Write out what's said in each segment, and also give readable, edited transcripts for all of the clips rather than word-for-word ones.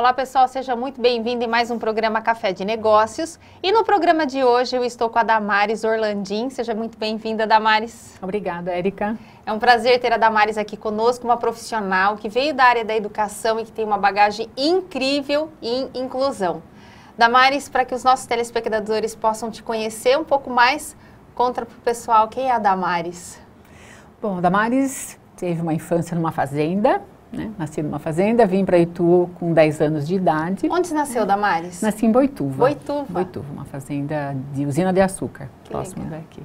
Olá pessoal, seja muito bem-vindo em mais um programa Café de Negócios. E no programa de hoje eu estou com a Damares Orlandim. Seja muito bem-vinda, Damares. Obrigada, Érica. É um prazer ter a Damares aqui conosco, uma profissional que veio da área da educação e que tem uma bagagem incrível em inclusão. Damares, para que os nossos telespectadores possam te conhecer um pouco mais, conta para o pessoal quem é a Damares. Bom, a Damares teve uma infância numa fazenda, né? Nasci numa fazenda, vim para Itu com 10 anos de idade. Onde você nasceu, Damares? Nasci em Boituva. Boituva. Boituva, uma fazenda de usina de açúcar, Que próximo legal. daqui.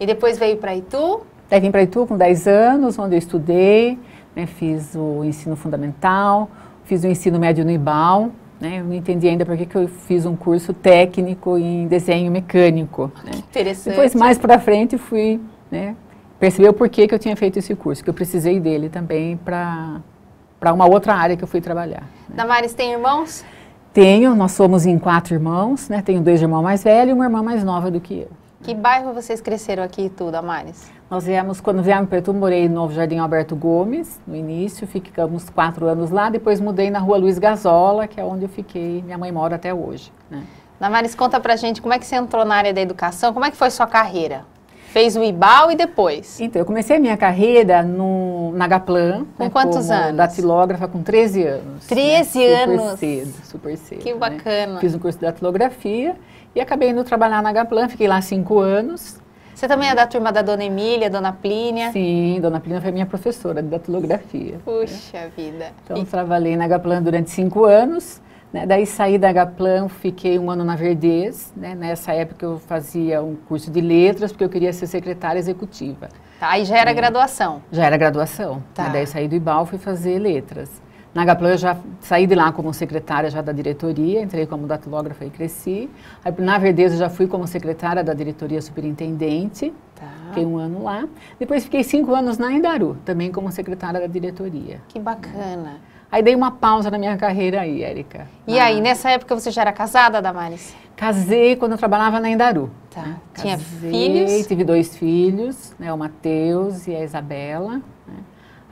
E depois veio para Itu? Daí vim para Itu com 10 anos, onde eu estudei, né? Fiz o ensino fundamental, fiz o ensino médio no IBAL, né? Eu não entendi ainda porque que eu fiz um curso técnico em desenho mecânico. Né? Que interessante. Depois, mais para frente, fui, né, perceber o porquê que eu tinha feito esse curso, que eu precisei dele também para uma outra área que eu fui trabalhar. Né? Damares, tem irmãos? Tenho, nós somos em 4 irmãos, né? Tenho 2 irmãos mais velhos e uma irmã mais nova do que eu. Que bairro vocês cresceram aqui em Itu, Damares? Nós viemos, quando viemos para Itu, morei no Novo Jardim Alberto Gomes, no início, ficamos 4 anos lá, depois mudei na Rua Luiz Gazola, que é onde eu fiquei, minha mãe mora até hoje. Né? Damares, conta pra gente como é que você entrou na área da educação, como é que foi sua carreira? Fez o IBAL e depois? Então, eu comecei a minha carreira na Gaplan. Com quantos anos? Datilógrafa com 13 anos. 13 né? anos? Super cedo. Que bacana. Né? Fiz um curso de datilografia e acabei indo trabalhar na Gaplan, fiquei lá 5 anos. Você também é da turma da Dona Emília, Dona Plínia? Sim, Dona Plínia foi minha professora de datilografia. Puxa vida. Então, trabalhei na Gaplan durante 5 anos. Né? Daí saí da Gaplan, fiquei 1 ano na Verdez. Né? Nessa época eu fazia um curso de letras, porque eu queria ser secretária executiva. Tá, aí já era graduação? Já era graduação. Tá. Né? Daí saí do IBAL, fui fazer letras. Na Gaplan eu já saí de lá como secretária já da diretoria, entrei como datilógrafa e cresci. Aí, na Verdez eu já fui como secretária da diretoria superintendente, Tá. fiquei 1 ano lá. Depois fiquei 5 anos na Indaru, também como secretária da diretoria. Que bacana. Aí dei uma pausa na minha carreira aí, Érica. E aí, nessa época você já era casada, Damares? Casei quando eu trabalhava na Indaru. Tá. Né? Tinha Casei, filhos? Tive 2 filhos, né? O Matheus e a Isabela. Né?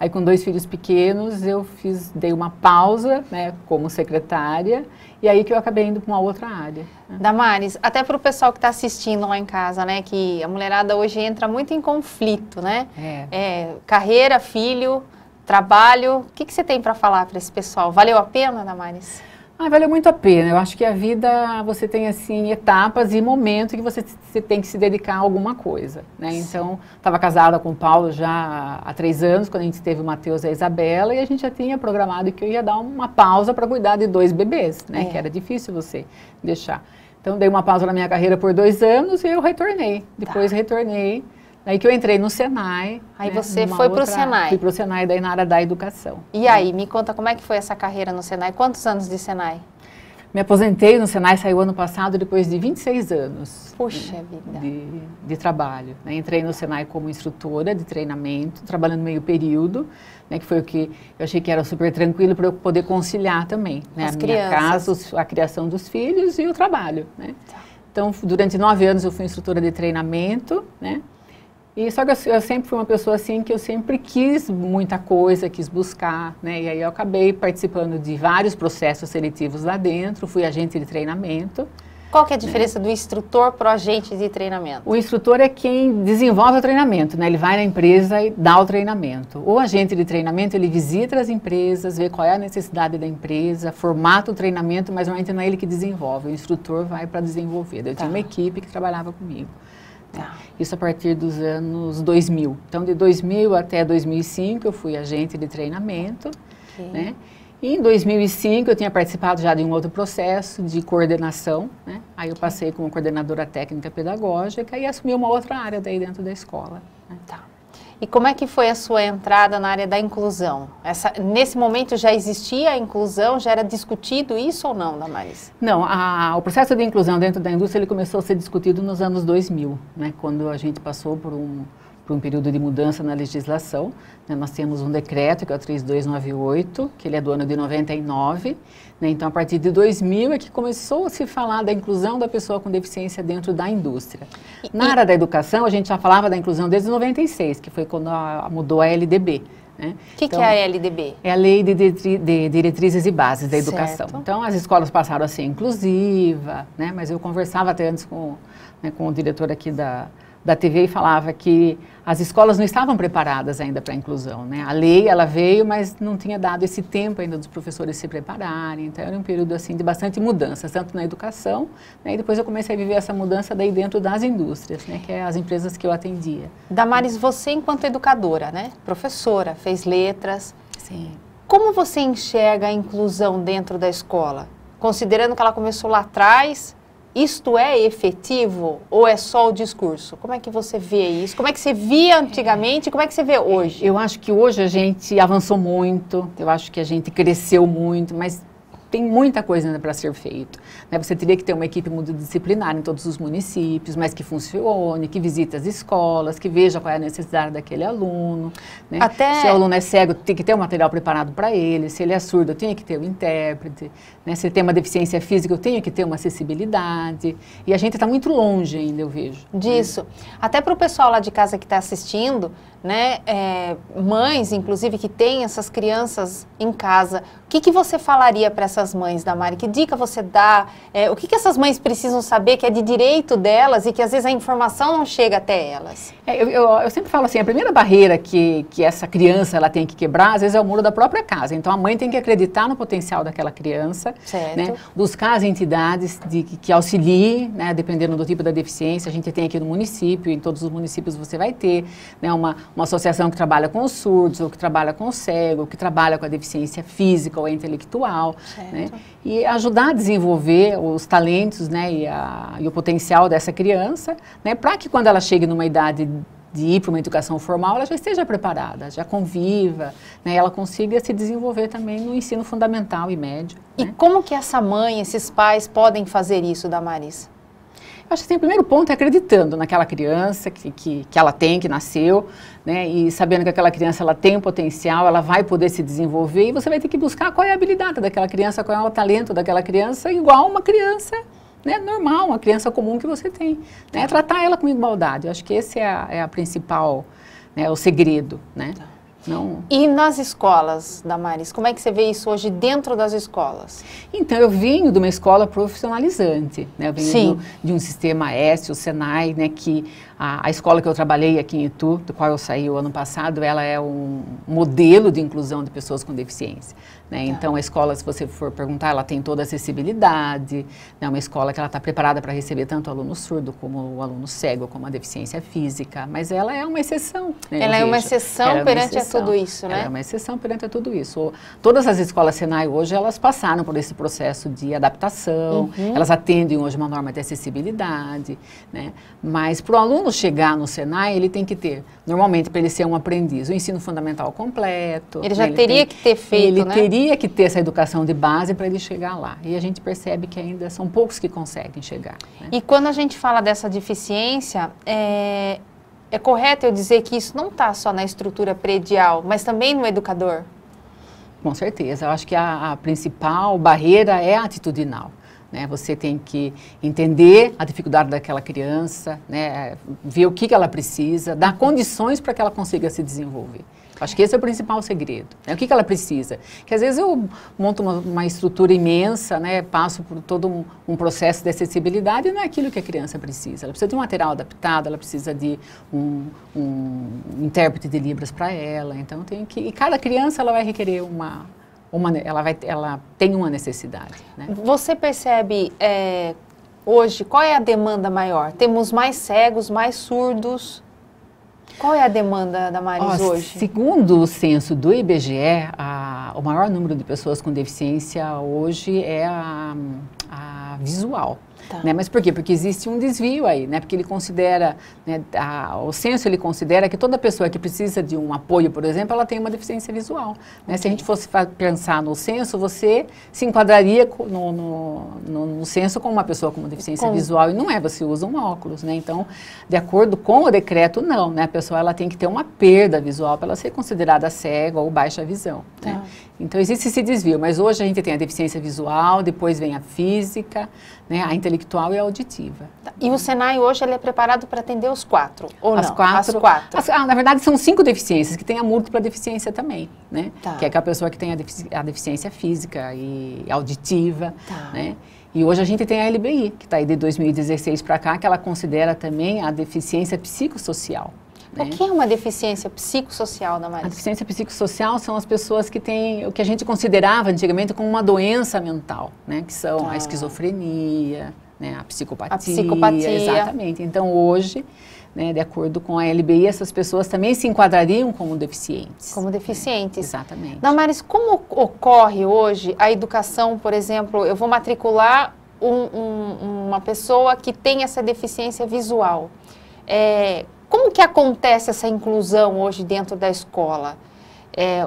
Aí com 2 filhos pequenos eu dei uma pausa, né, como secretária, e aí que eu acabei indo para uma outra área. Né? Damares, até para o pessoal que está assistindo lá em casa, né, que a mulherada hoje entra muito em conflito, né? Carreira, filho, trabalho. O que você tem para falar para esse pessoal? Valeu a pena, Damares? Valeu muito a pena. Eu acho que a vida, você tem assim etapas e momentos que você tem que se dedicar a alguma coisa, né? Então, estava casada com o Paulo já há 3 anos, quando a gente teve o Matheus e a Isabela, e a gente já tinha programado que eu ia dar uma pausa para cuidar de 2 bebês, né? Que era difícil você deixar. Então, dei uma pausa na minha carreira por 2 anos e eu retornei. Depois retornei. Daí que eu entrei no Senai. Aí né, você foi para o Senai. Fui para o Senai, daí na área da educação. E aí, me conta como é que foi essa carreira no Senai? Quantos anos de Senai? Me aposentei no Senai, saiu ano passado, depois de 26 anos. Puxa vida. De trabalho. Né? Entrei no Senai como instrutora de treinamento, trabalhando meio período, né, que foi o que eu achei que era super tranquilo para eu poder conciliar também. Né? As a minha casa, a criação dos filhos e o trabalho. Né? Tá. Então, durante 9 anos eu fui instrutora de treinamento, né? E só que eu sempre fui uma pessoa assim que eu sempre quis muita coisa, quis buscar, né? E aí eu acabei participando de vários processos seletivos lá dentro, fui agente de treinamento. Qual que é a diferença do instrutor para o agente de treinamento? O instrutor é quem desenvolve o treinamento, né? Ele vai na empresa e dá o treinamento. O agente de treinamento, ele visita as empresas, vê qual é a necessidade da empresa, formata o treinamento, mas normalmente não é ele que desenvolve, o instrutor vai para desenvolver. Eu tinha uma equipe que trabalhava comigo. Tá. Isso a partir dos anos 2000. Então, de 2000 até 2005, eu fui agente de treinamento. Okay. Né? E em 2005, eu tinha participado já de um outro processo de coordenação. Né? Aí eu passei como coordenadora técnica pedagógica e assumi uma outra área daí dentro da escola. Né? Tá. E como é que foi a sua entrada na área da inclusão? Nesse momento já existia a inclusão? Já era discutido isso ou não, Damares? Não, o processo de inclusão dentro da indústria ele começou a ser discutido nos anos 2000, né, quando a gente passou por um período de mudança na legislação. Né, nós temos um decreto, que é o 3298, que ele é do ano de 99. Né, então, a partir de 2000 é que começou a se falar da inclusão da pessoa com deficiência dentro da indústria. Na área da educação, a gente já falava da inclusão desde 96, que foi quando mudou a LDB. né? O que é a LDB? É a Lei de Diretrizes e Bases da Educação. Certo. Então, as escolas passaram a ser inclusiva, né? Mas eu conversava até antes com o diretor aqui da TV e falava que as escolas não estavam preparadas ainda para a inclusão, né? A lei, ela veio, mas não tinha dado esse tempo ainda dos professores se prepararem. Então, era um período, assim, de bastante mudança, tanto na educação, né? E depois eu comecei a viver essa mudança daí dentro das indústrias, né? Que é as empresas que eu atendia. Damares, você enquanto educadora, né? Professora, fez letras. Sim. Como você enxerga a inclusão dentro da escola? Considerando que ela começou lá atrás, isto é efetivo ou é só o discurso? Como é que você vê isso? Como é que você via antigamente e como é que você vê hoje? Eu acho que hoje a gente avançou muito, eu acho que a gente cresceu muito, mas tem muita coisa ainda para ser feito, né? Você teria que ter uma equipe multidisciplinar em todos os municípios, mas que funcione, que visite as escolas, que veja qual é a necessidade daquele aluno, né? Se o aluno é cego, tem que ter o material preparado para ele. Se ele é surdo, eu tenho que ter o intérprete, né? Se ele tem uma deficiência física, eu tenho que ter uma acessibilidade. E a gente está muito longe ainda, eu vejo. Disso. Né? Até para o pessoal lá de casa que está assistindo, né, mães, inclusive, que têm essas crianças em casa, o que você falaria para essas mães, Damari? Que dica você dá? O que essas mães precisam saber que é de direito delas e que às vezes a informação não chega até elas? Eu sempre falo assim, a primeira barreira que essa criança ela tem que quebrar, às vezes é o muro da própria casa. Então a mãe tem que acreditar no potencial daquela criança, né, buscar as entidades que auxiliem, né, dependendo do tipo da deficiência. A gente tem aqui no município, em todos os municípios você vai ter, né, uma associação que trabalha com os surdos, ou que trabalha com o cego, ou que trabalha com a deficiência física ou intelectual, né, e ajudar a desenvolver os talentos, né, e o potencial dessa criança, né, para que quando ela chegue numa idade de ir para uma educação formal, ela já esteja preparada, já conviva, né, ela consiga se desenvolver também no ensino fundamental e médio. E como que essa mãe, esses pais podem fazer isso, Damaris? Eu acho que assim, o primeiro ponto é acreditando naquela criança que ela tem, que nasceu, né, e sabendo que aquela criança ela tem um potencial, ela vai poder se desenvolver e você vai ter que buscar qual é a habilidade daquela criança, qual é o talento daquela criança, igual uma criança, né, normal, uma criança comum que você tem. Né, tratar ela com igualdade. Eu acho que esse é a principal, né, o segredo, né? Não... E nas escolas, Damaris, como é que você vê isso hoje dentro das escolas? Então, eu venho de uma escola profissionalizante, né? Eu venho de um sistema S, o Senai, né? Que a escola que eu trabalhei aqui em Itu, do qual eu saí o ano passado, ela é um modelo de inclusão de pessoas com deficiência, né? Então, a escola, se você for perguntar, ela tem toda a acessibilidade, né? Uma escola que ela está preparada para receber tanto o aluno surdo, como o aluno cego, como a deficiência física, mas ela é uma exceção, né? Ela é uma exceção perante a tudo isso, né? Ela é uma exceção perante a tudo isso. Todas as escolas Senai hoje, elas passaram por esse processo de adaptação, elas atendem hoje uma norma de acessibilidade, né? Mas para o aluno chegar no Senai, ele tem que ter, normalmente, para ele ser um aprendiz, o ensino fundamental completo. Ele já teria que ter feito, né? Ele teria que ter essa educação de base para ele chegar lá. E a gente percebe que ainda são poucos que conseguem chegar. Né? E quando a gente fala dessa deficiência, é correto eu dizer que isso não está só na estrutura predial, mas também no educador? Com certeza. Eu acho que a principal barreira é atitudinal. Né? Você tem que entender a dificuldade daquela criança, né? Ver o que ela precisa, dar condições para que ela consiga se desenvolver. Acho que esse é o principal segredo. Né? O que ela precisa? Que às vezes eu monto uma estrutura imensa, né? Passo por todo um processo de acessibilidade e não é aquilo que a criança precisa. Ela precisa de um material adaptado, ela precisa de um intérprete de Libras para ela. Então, e cada criança ela vai requerer ela tem uma necessidade. Né? Você percebe hoje qual é a demanda maior? Temos mais cegos, mais surdos? Qual é a demanda, Damaris, hoje? Segundo o censo do IBGE, o maior número de pessoas com deficiência hoje é a visual. Tá. Né? Mas por quê? Porque existe um desvio aí, né? Porque ele considera, né, o censo ele considera que toda pessoa que precisa de um apoio, por exemplo, ela tem uma deficiência visual. Né? Okay. Se a gente fosse pensar no censo, você se enquadraria no censo como uma pessoa com uma deficiência visual, e não é, você usa um óculos, né? Então, de acordo com o decreto, não, né? A pessoa ela tem que ter uma perda visual para ela ser considerada cega ou baixa visão. Tá. Né? Então existe esse desvio, mas hoje a gente tem a deficiência visual, depois vem a física, né, a intelectual e a auditiva. E o Senai hoje ele é preparado para atender os 4, ou as não? Quatro. As 4. Na verdade são 5 deficiências, que tem a múltipla deficiência também, né? Tá. Que é aquela pessoa que tem a deficiência física e auditiva, Tá. né? E hoje a gente tem a LBI, que está aí de 2016 para cá, que ela considera também a deficiência psicossocial. O que é uma deficiência psicossocial, A Damaris? deficiência psicossocial são as pessoas que têm o que a gente considerava antigamente como uma doença mental, né? Que são a esquizofrenia, né? A psicopatia. Exatamente. Então hoje, né, de acordo com a LBI, essas pessoas também se enquadrariam como deficientes. Como deficientes. Exatamente. Damaris, como ocorre hoje a educação, por exemplo, eu vou matricular uma pessoa que tem essa deficiência visual. Como que acontece essa inclusão hoje dentro da escola?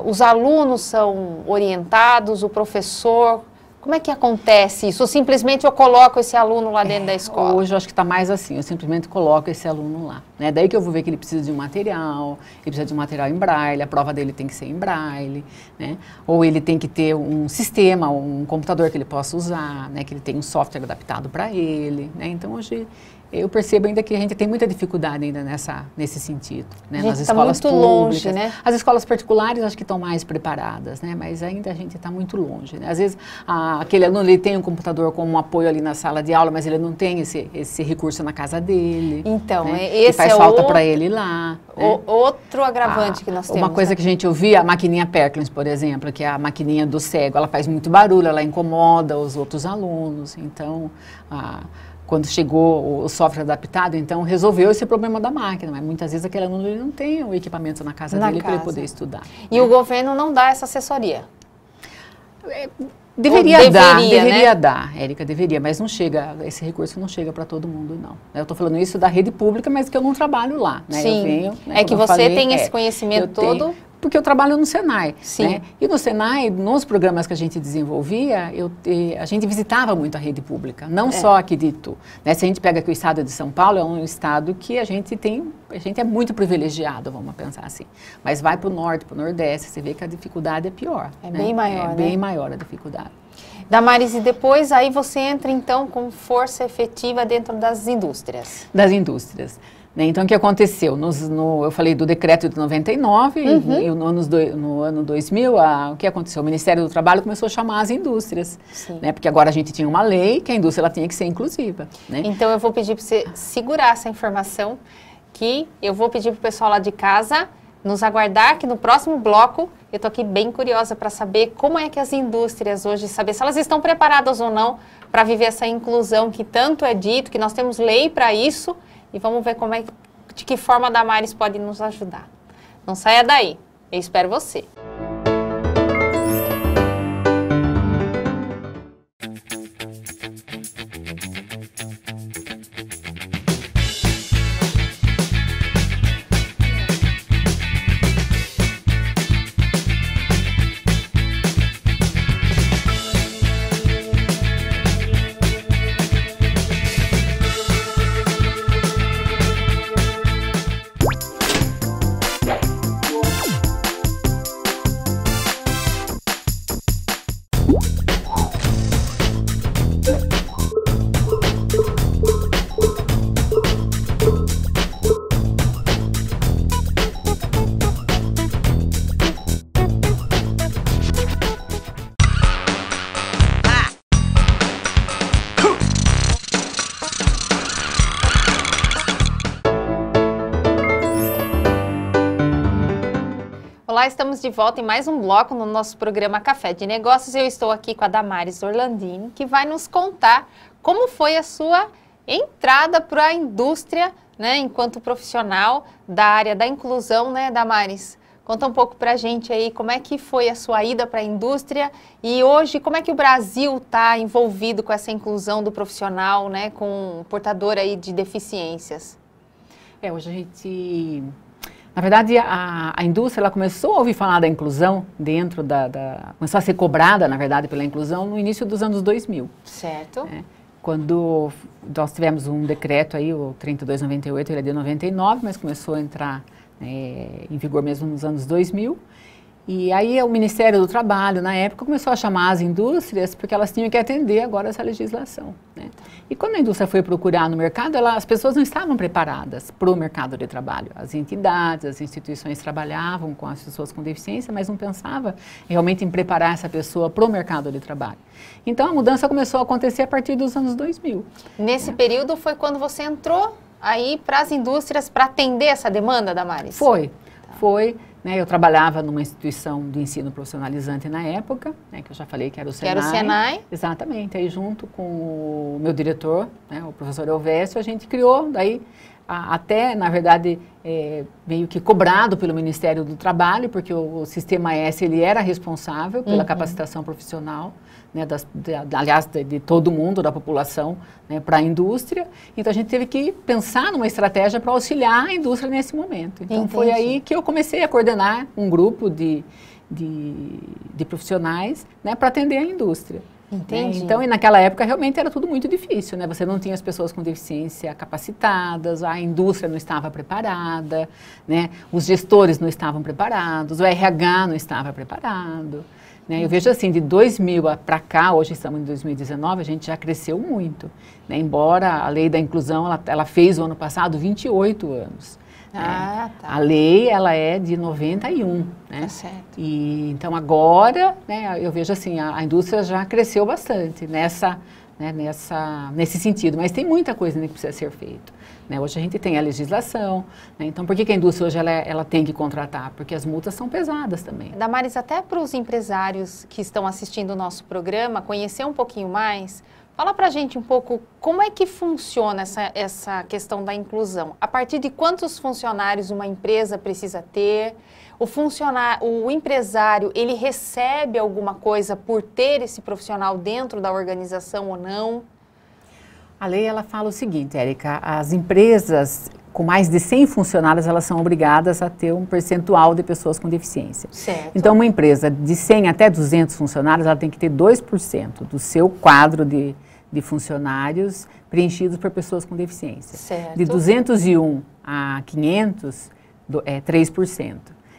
Os alunos são orientados, o professor, como é que acontece isso? Ou simplesmente eu coloco esse aluno lá dentro da escola? Hoje eu acho que está mais assim, eu simplesmente coloco esse aluno lá. Né? Daí que eu vou ver que ele precisa de um material, ele precisa de um material em braille, a prova dele tem que ser em braille, né? Ou ele tem que ter um sistema, um computador que ele possa usar, né? Que ele tenha um software adaptado para ele. Né? Então hoje eu percebo ainda que a gente tem muita dificuldade ainda nesse sentido, né? Nas escolas muito públicas. longe, né? As escolas particulares acho que estão mais preparadas, né? Mas ainda a gente está muito longe, né? Às vezes aquele aluno ele tem um computador como um apoio ali na sala de aula, mas ele não tem esse recurso na casa dele. Então, né? esse faz falta para ele lá. Né? Outro agravante que nós temos. Uma coisa que a gente ouvia, a maquininha Perkins, por exemplo, que é a maquininha do cego, ela faz muito barulho, ela incomoda os outros alunos. Então, quando chegou o software adaptado, então resolveu esse problema da máquina, mas muitas vezes aquele aluno ele não tem o equipamento na casa dele para ele poder estudar. E né? O governo não dá essa assessoria? Deveria dar, Érica, deveria, mas não chega, esse recurso não chega para todo mundo, não. Eu estou falando isso da rede pública, mas que eu não trabalho lá. Né? Sim, eu venho, né, é que você tem esse conhecimento todo... Porque eu trabalho no Senai. Sim. Né? E no Senai, nos programas que a gente desenvolvia, a gente visitava muito a rede pública, não só aqui de Itu. Né? Se a gente pega aqui o estado de São Paulo, é um estado que a gente é muito privilegiado, vamos pensar assim. Mas vai para o norte, para o nordeste, você vê que a dificuldade é pior. É bem maior, né? Bem maior a dificuldade. Damaris, e depois aí você entra então com força efetiva dentro das indústrias. Das indústrias. Então, o que aconteceu? Eu falei do decreto de 99, e no ano 2000, o que aconteceu? O Ministério do Trabalho começou a chamar as indústrias, né? Porque agora a gente tinha uma lei que a indústria ela tinha que ser inclusiva. Né? Então, eu vou pedir para você segurar essa informação, que eu vou pedir para o pessoal lá de casa nos aguardar, que no próximo bloco, eu estou aqui bem curiosa para saber como é que as indústrias hoje, saber se elas estão preparadas ou não para viver essa inclusão que tanto é dito, que nós temos lei para isso. E vamos ver de que forma a Damaris pode nos ajudar. Não saia daí, eu espero você. Olá, estamos de volta em mais um bloco no nosso programa Café de Negócios. Eu estou aqui com a Damaris Orlandini, que vai nos contar como foi a sua entrada para a indústria, né, enquanto profissional da área da inclusão, né, Damaris? Conta um pouco para a gente aí como é que foi a sua ida para a indústria e hoje como é que o Brasil está envolvido com essa inclusão do profissional, né, com portador aí de deficiências. Hoje a gente... Na verdade, a indústria ela começou a ouvir falar da inclusão dentro começou a ser cobrada, na verdade, pela inclusão no início dos anos 2000. Certo. Quando nós tivemos um decreto aí, o 3298, ele é de 99, mas começou a entrar em vigor mesmo nos anos 2000. E aí o Ministério do Trabalho, na época, começou a chamar as indústrias porque elas tinham que atender agora essa legislação, né? E quando a indústria foi procurar no mercado, as pessoas não estavam preparadas para o mercado de trabalho. As entidades, as instituições trabalhavam com as pessoas com deficiência, mas não pensava realmente em preparar essa pessoa para o mercado de trabalho. Então a mudança começou a acontecer a partir dos anos 2000. Nesse período foi quando você entrou aí para as indústrias para atender essa demanda, Damares? Foi. Né, eu trabalhava numa instituição de ensino profissionalizante na época, né, que eu já falei que era o Senai. Que era o Senai. Exatamente. Aí junto com o meu diretor, né, o professor Elvésio, a gente criou, daí até, na verdade, meio que cobrado pelo Ministério do Trabalho, porque o Sistema S ele era responsável pela capacitação profissional, né, aliás, de todo mundo, da população, né, para a indústria. Então, a gente teve que pensar numa estratégia para auxiliar a indústria nesse momento. Então, foi aí que eu comecei a coordenar um grupo de profissionais, né, para atender a indústria. Entendi. Então, e naquela época, realmente era tudo muito difícil, né? Você não tinha as pessoas com deficiência capacitadas, a indústria não estava preparada, né? Os gestores não estavam preparados, o RH não estava preparado, né? Eu vejo assim, de 2000 para cá, hoje estamos em 2019, a gente já cresceu muito, né? Embora a lei da inclusão, ela fez o ano passado 28 anos. Ah, tá. A lei, ela é de 91, né? Tá certo. E, então, agora, né, eu vejo assim, a indústria já cresceu bastante nesse sentido, mas tem muita coisa que precisa ser feita, né? Hoje a gente tem a legislação, né? Então, por que a indústria hoje ela tem que contratar? Porque as multas são pesadas também. Damares, até para os empresários que estão assistindo o nosso programa, conhecer um pouquinho mais, fala para a gente um pouco como é que funciona essa questão da inclusão. A partir de quantos funcionários uma empresa precisa ter? O empresário, ele recebe alguma coisa por ter esse profissional dentro da organização ou não? A lei, ela fala o seguinte, Érica, as empresas com mais de 100 funcionários, elas são obrigadas a ter um percentual de pessoas com deficiência. Certo. Então, uma empresa de 100 até 200 funcionários, ela tem que ter 2% do seu quadro de funcionários preenchidos por pessoas com deficiência. Certo. De 201 a 500, 3%.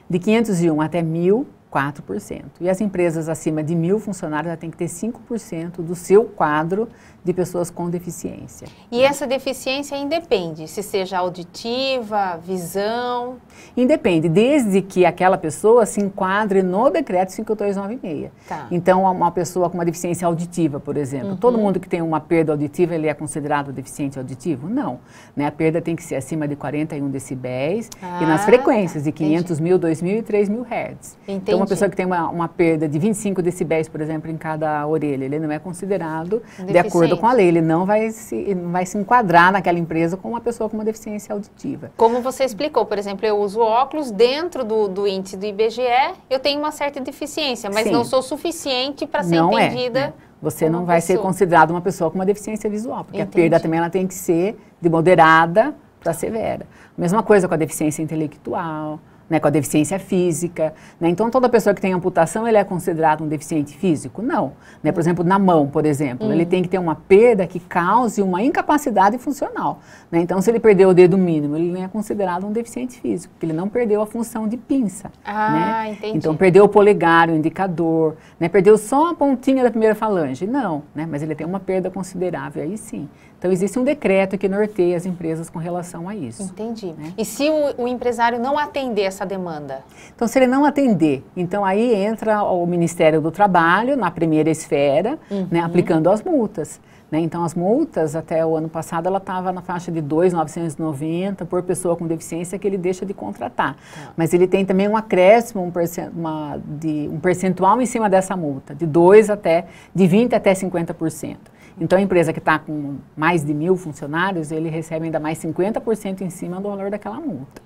De 501 até 1.000, 4%. E as empresas acima de 1.000 funcionários, ela tem que ter 5% do seu quadro de pessoas com deficiência. E essa deficiência independe, se seja auditiva, visão? Independe, desde que aquela pessoa se enquadre no decreto 5296. Tá. Então, uma pessoa com uma deficiência auditiva, por exemplo, todo mundo que tem uma perda auditiva, ele é considerado deficiente auditivo? Não. Né? A perda tem que ser acima de 41 decibéis e nas frequências de 500 mil, 2.000 e 3.000 Hz. Entendi. Então, uma pessoa que tem uma perda de 25 decibéis, por exemplo, em cada orelha, ele não é considerado de acordo com a lei, ele não vai se enquadrar naquela empresa como uma pessoa com uma deficiência auditiva. Como você explicou, por exemplo, eu uso óculos, dentro do índice do IBGE, eu tenho uma certa deficiência, mas Sim. não sou suficiente para ser Não entendida. né? Você não vai ser considerado uma pessoa com uma deficiência visual, porque Entendi. a perda também ela tem que ser de moderada para severa. Mesma coisa com a deficiência intelectual, né, com a deficiência física, né? Então, toda pessoa que tem amputação, ele é considerado um deficiente físico? Não. Né? Por exemplo, na mão, por exemplo, ele tem que ter uma perda que cause uma incapacidade funcional. Né? Então, se ele perdeu o dedo mínimo, ele não é considerado um deficiente físico, porque ele não perdeu a função de pinça. Ah, né? entendi. Então, perdeu o polegar, o indicador, né? Perdeu só a pontinha da primeira falange. Não, né? Mas ele tem uma perda considerável, aí sim. Então, existe um decreto que norteia as empresas com relação a isso. Entendi. Né? E se o empresário não atender essa demanda? Então, se ele não atender, então aí entra o Ministério do Trabalho, na primeira esfera, né, aplicando as multas. Né? Então, as multas, até o ano passado, ela estava na faixa de 2.990 por pessoa com deficiência que ele deixa de contratar. Tá. Mas ele tem também um acréscimo, um percentual em cima dessa multa, de 20% até 50%. Então, a empresa que está com mais de 1.000 funcionários, ele recebe ainda mais 50% em cima do valor daquela multa.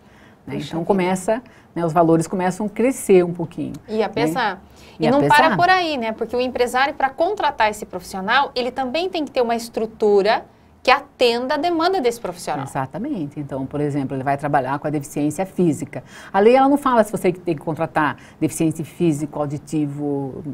Né? Então, os valores começam a crescer um pouquinho. E a pesar. Né? E não para por aí, né? Porque o empresário, para contratar esse profissional, ele também tem que ter uma estrutura que atenda a demanda desse profissional. Exatamente. Então, por exemplo, ele vai trabalhar com a deficiência física. A lei, ela não fala se você tem que contratar deficiente físico, auditivo,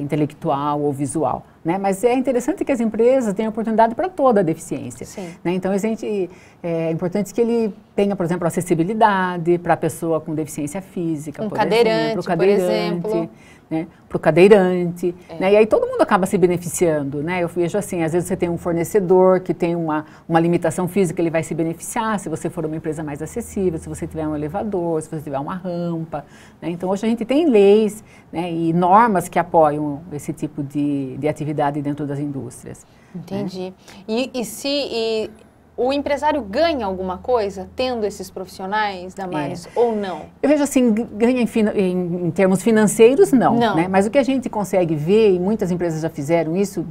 intelectual ou visual. né? Mas é interessante que as empresas tenham oportunidade para toda a deficiência. Né? Então, é importante que ele tenha, por exemplo, acessibilidade para a pessoa com deficiência física, por exemplo. Né, para o cadeirante, né, e aí todo mundo acaba se beneficiando, né, eu vejo assim, às vezes você tem um fornecedor que tem uma limitação física, ele vai se beneficiar se você for uma empresa mais acessível, se você tiver um elevador, se você tiver uma rampa, né, então hoje a gente tem leis, né, e normas que apoiam esse tipo de atividade dentro das indústrias. Entendi. Né? E o empresário ganha alguma coisa tendo esses profissionais, Damares, ou não? Eu vejo assim, ganha em termos financeiros, não. Né? Mas o que a gente consegue ver, e muitas empresas já fizeram isso,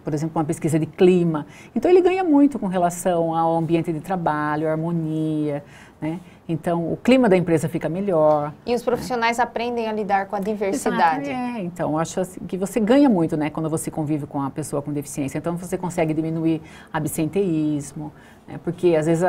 por exemplo, uma pesquisa de clima. Então, ele ganha muito com relação ao ambiente de trabalho, à harmonia, né? Então, o clima da empresa fica melhor. E os profissionais aprendem a lidar com a diversidade. Exato, então, eu acho assim, que você ganha muito, né, quando você convive com a pessoa com deficiência. Então, você consegue diminuir absenteísmo, né, porque às vezes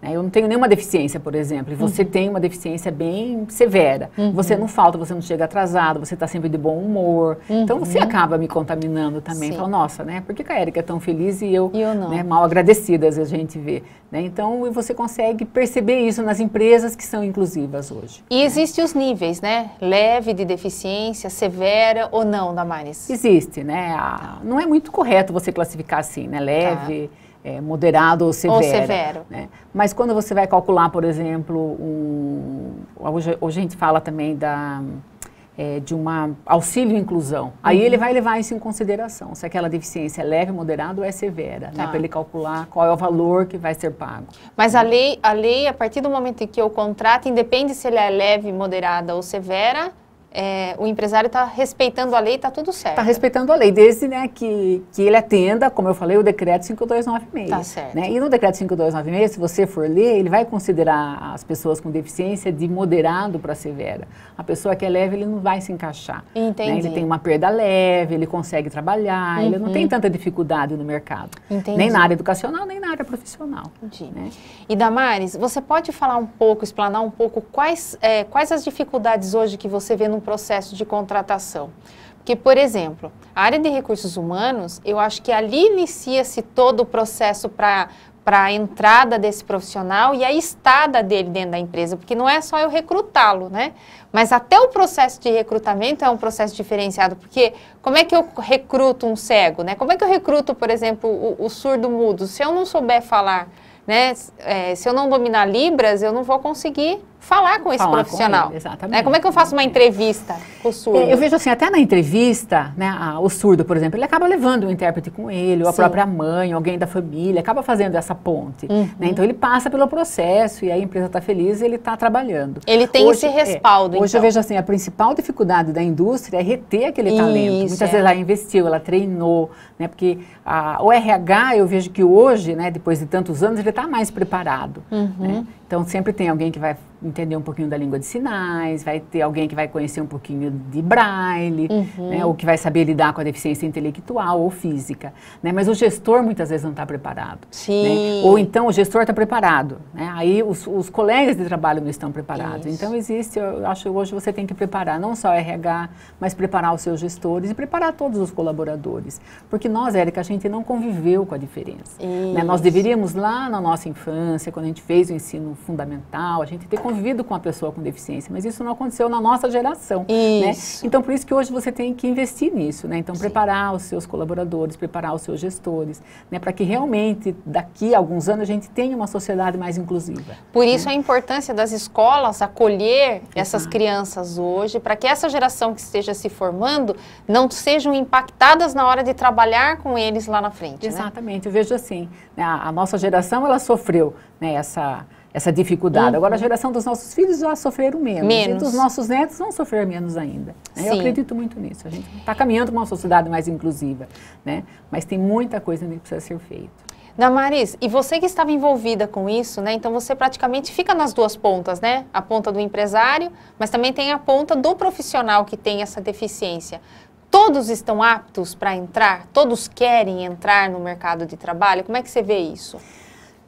eu não tenho nenhuma deficiência, por exemplo, e você tem uma deficiência bem severa. Você não falta, você não chega atrasado, você está sempre de bom humor. Então, você acaba me contaminando também. Fala, nossa, né, por que a Érica é tão feliz e eu não? Né, mal agradecida, às vezes a gente vê. Né? Então, você consegue perceber isso nas empresas que são inclusivas hoje. E existem os níveis, né? Leve de deficiência, severa ou não, Damares? Existe, né? Não é muito correto você classificar assim, né? Leve... moderado ou severo. Né? Mas quando você vai calcular, por exemplo, hoje a gente fala também de uma auxílio inclusão. Aí ele vai levar isso em consideração, se aquela deficiência é leve, moderada ou é severa, né? Para ele calcular qual é o valor que vai ser pago. Mas a lei, a partir do momento em que eu contrato, independe se ele é leve, moderada ou severa, o empresário está respeitando a lei, está tudo certo. Está respeitando a lei, desde né, que ele atenda, como eu falei, o decreto 5296. Está certo. Né? E no decreto 5296, se você for ler, ele vai considerar as pessoas com deficiência de moderado para severa. A pessoa que é leve, ele não vai se encaixar. Entendi. Né? Ele tem uma perda leve, ele consegue trabalhar, ele não tem tanta dificuldade no mercado. Entendi. Nem na área educacional, nem na área profissional. Entendi. Né? E Damares, você pode falar um pouco, explanar um pouco quais as dificuldades hoje que você vê no processo de contratação? Porque, por exemplo, a área de recursos humanos, eu acho que ali inicia-se todo o processo para a entrada desse profissional e a estada dele dentro da empresa, porque não é só eu recrutá-lo, né? Mas até o processo de recrutamento é um processo diferenciado, porque como é que eu recruto um cego, né? Como é que eu recruto, por exemplo, o surdo-mudo? Se eu não souber falar, né? Se eu não dominar Libras, eu não vou conseguir falar com esse profissional. Com ele, exatamente. Como é que eu faço uma entrevista com o surdo? Eu vejo assim, até na entrevista, né, o surdo, por exemplo, ele acaba levando o intérprete com ele, ou a própria mãe, alguém da família, acaba fazendo essa ponte. Né? Então ele passa pelo processo e a empresa está feliz e ele está trabalhando. Ele tem esse respaldo, Hoje eu vejo assim, a principal dificuldade da indústria é reter aquele talento. Muitas vezes ela investiu, ela treinou, né, porque o RH, eu vejo que hoje, né, depois de tantos anos, ele está mais preparado. Né? Então sempre tem alguém que vai entender um pouquinho da língua de sinais, vai ter alguém que vai conhecer um pouquinho de braille, né, ou que vai saber lidar com a deficiência intelectual ou física. Né, mas o gestor muitas vezes não está preparado. Sim. Né, ou então o gestor está preparado. Né, aí os colegas de trabalho não estão preparados. Isso. Então eu acho que hoje você tem que preparar não só o RH, mas preparar os seus gestores e preparar todos os colaboradores. Porque nós, Érica, a gente não conviveu com a diferença. Né, nós deveríamos lá na nossa infância, quando a gente fez o ensino fundamental, a gente ter convivido com a pessoa com deficiência, mas isso não aconteceu na nossa geração. Né? Então, por isso que hoje você tem que investir nisso, né? Então, preparar os seus colaboradores, preparar os seus gestores, né? Para que realmente, daqui a alguns anos, a gente tenha uma sociedade mais inclusiva. Por isso a importância das escolas acolher essas crianças hoje, para que essa geração que esteja se formando não sejam impactadas na hora de trabalhar com eles lá na frente. Exatamente, eu vejo assim, né? A nossa geração, ela sofreu, né, essa dificuldade. Agora, a geração dos nossos filhos já sofreram menos. E dos nossos netos vão sofrer menos ainda. Né? Eu acredito muito nisso. A gente está caminhando para uma sociedade mais inclusiva, né? Mas tem muita coisa que precisa ser feita. Damares, e você que estava envolvida com isso, né? Então você praticamente fica nas duas pontas, né? A ponta do empresário, mas também tem a ponta do profissional que tem essa deficiência. Todos estão aptos para entrar? Todos querem entrar no mercado de trabalho? Como é que você vê isso?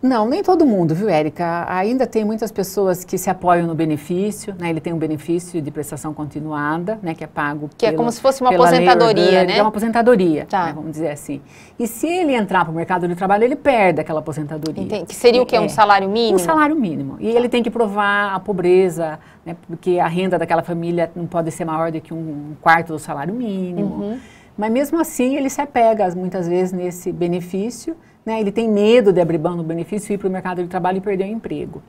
Não, nem todo mundo, viu, Érica? Ainda tem muitas pessoas que se apoiam no benefício, né? Ele tem um benefício de prestação continuada, né? Que é pago é como se fosse uma aposentadoria, né? É uma aposentadoria, tá. Né? Vamos dizer assim. E se ele entrar para o mercado de trabalho, ele perde aquela aposentadoria. Entendi. Que seria o quê? Um salário mínimo? Um salário mínimo. E ele tem que provar a pobreza, né? Porque a renda daquela família não pode ser maior do que um quarto do salário mínimo. Mas mesmo assim, ele se apega muitas vezes nesse benefício, né? Ele tem medo de abrir mão do benefício, ir para o mercado de trabalho e perder o emprego.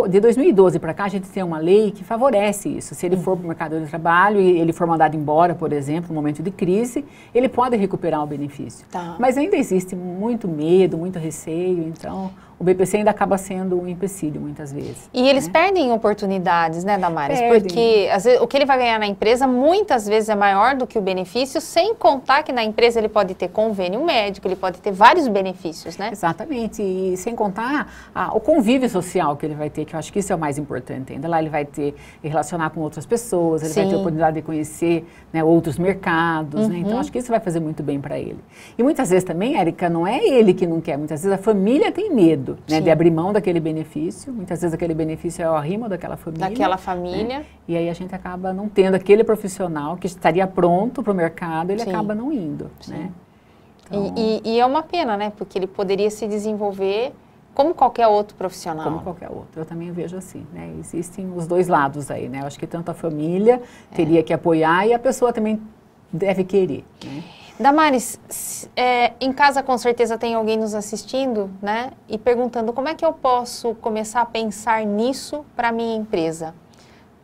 De 2012 para cá, a gente tem uma lei que favorece isso. Se ele for para o mercado de trabalho e ele for mandado embora, por exemplo, no momento de crise, ele pode recuperar o benefício. Tá. Mas ainda existe muito medo, muito receio, então o BPC ainda acaba sendo um empecilho muitas vezes. E eles perdem oportunidades, né, Damares? Perdem. Porque às vezes, o que ele vai ganhar na empresa muitas vezes é maior do que o benefício, sem contar que na empresa ele pode ter convênio médico, ele pode ter vários benefícios, né? Exatamente, e sem contar o convívio social que ele vai ter, que eu acho que isso é o mais importante ainda. Lá ele vai ter relacionar com outras pessoas, ele vai ter a oportunidade de conhecer, né, outros mercados, né? Então acho que isso vai fazer muito bem para ele. E muitas vezes também, Érica, não é ele que não quer, muitas vezes a família tem medo, né, de abrir mão daquele benefício. Muitas vezes aquele benefício é o arrimo daquela família. Né? E aí a gente acaba não tendo aquele profissional que estaria pronto para o mercado, ele acaba não indo, né? Então, e é uma pena, né? Porque ele poderia se desenvolver como qualquer outro profissional. Como qualquer outro, eu também vejo assim, né? Existem os dois lados aí, né? Eu acho que tanto a família teria que apoiar e a pessoa também deve querer, né? Damares, em casa com certeza tem alguém nos assistindo, né? E perguntando como é que eu posso começar a pensar nisso para a minha empresa.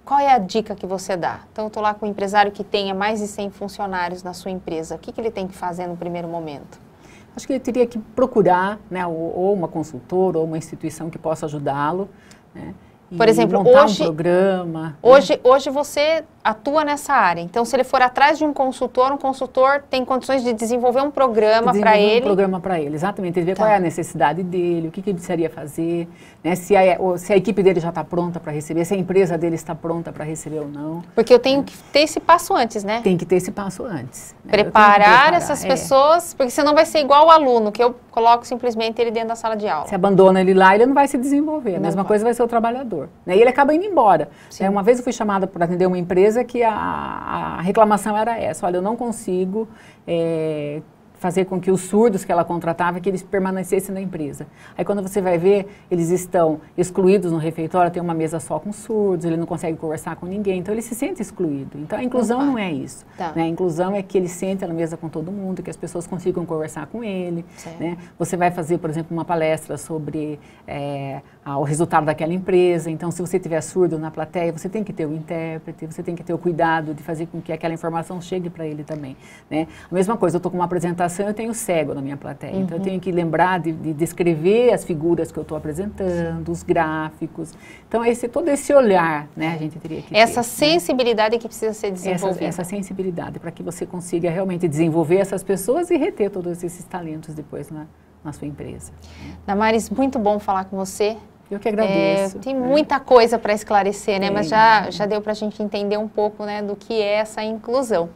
Qual é a dica que você dá? Então, eu estou lá com um empresário que tenha mais de 100 funcionários na sua empresa. O que ele tem que fazer no primeiro momento? Acho que ele teria que procurar, né, ou uma consultora ou uma instituição que possa ajudá-lo, né? Por exemplo, montar um programa. Hoje você atua nessa área. Então, se ele for atrás de um consultor tem condições de desenvolver um programa para ele. Um programa para ele, exatamente. Ele vê qual é a necessidade dele, o que ele precisaria fazer, né? Se a equipe dele já está pronta para receber, se a empresa dele está pronta para receber ou não. Porque eu tenho que ter esse passo antes, né? Tem que ter esse passo antes. Né? Preparar essas pessoas, porque senão vai ser igual o aluno, que eu coloco simplesmente ele dentro da sala de aula. Se abandona ele lá, ele não vai se desenvolver. A mesma coisa vai ser o trabalhador. Né? E ele acaba indo embora. Né? Uma vez eu fui chamada para atender uma empresa que a reclamação era essa: olha, eu não consigo fazer com que os surdos que ela contratava, que eles permanecessem na empresa. Aí quando você vai ver, eles estão excluídos no refeitório, tem uma mesa só com surdos, ele não consegue conversar com ninguém, então ele se sente excluído. Então a inclusão não é isso. Né? A inclusão é que ele sente na mesa com todo mundo, que as pessoas consigam conversar com ele. Né? Você vai fazer, por exemplo, uma palestra sobre o resultado daquela empresa, então se você tiver surdo na plateia, você tem que ter o intérprete, você tem que ter o cuidado de fazer com que aquela informação chegue para ele também. Né? A mesma coisa, eu estou com uma apresentação, eu tenho cego na minha plateia, então eu tenho que lembrar de descrever as figuras que eu estou apresentando, os gráficos. Então todo esse olhar, né, a gente teria que ter. Essa sensibilidade que precisa ser desenvolvida. Essa sensibilidade, para que você consiga realmente desenvolver essas pessoas e reter todos esses talentos depois na sua empresa. Damares, muito bom falar com você. Eu que agradeço. Tem muita coisa para esclarecer, né? Mas já deu para a gente entender um pouco, né, do que é essa inclusão.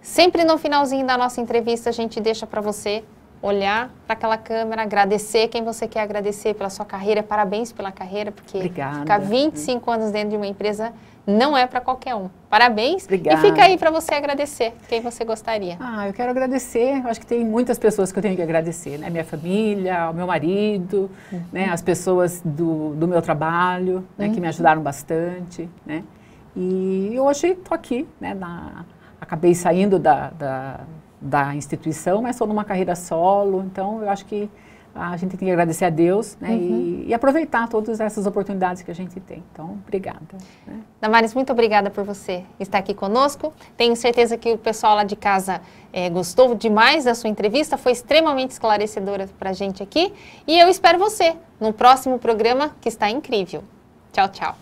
Sempre no finalzinho da nossa entrevista, a gente deixa para você olhar para aquela câmera, agradecer quem você quer agradecer pela sua carreira, parabéns pela carreira, porque ficar 25 anos dentro de uma empresa não é para qualquer um. Parabéns. Obrigada. E fica aí para você agradecer quem você gostaria. Eu quero agradecer, eu acho que tem muitas pessoas que eu tenho que agradecer, né? Minha família, o meu marido, né? As pessoas do meu trabalho, né? Que me ajudaram bastante, né? E hoje estou aqui, né? Acabei saindo da instituição, mas estou numa carreira solo, então eu acho que a gente tem que agradecer a Deus, né, e aproveitar todas essas oportunidades que a gente tem. Então, obrigada. Né? Damares, muito obrigada por você estar aqui conosco. Tenho certeza que o pessoal lá de casa gostou demais da sua entrevista, foi extremamente esclarecedora para a gente aqui. E eu espero você no próximo programa, que está incrível. Tchau, tchau.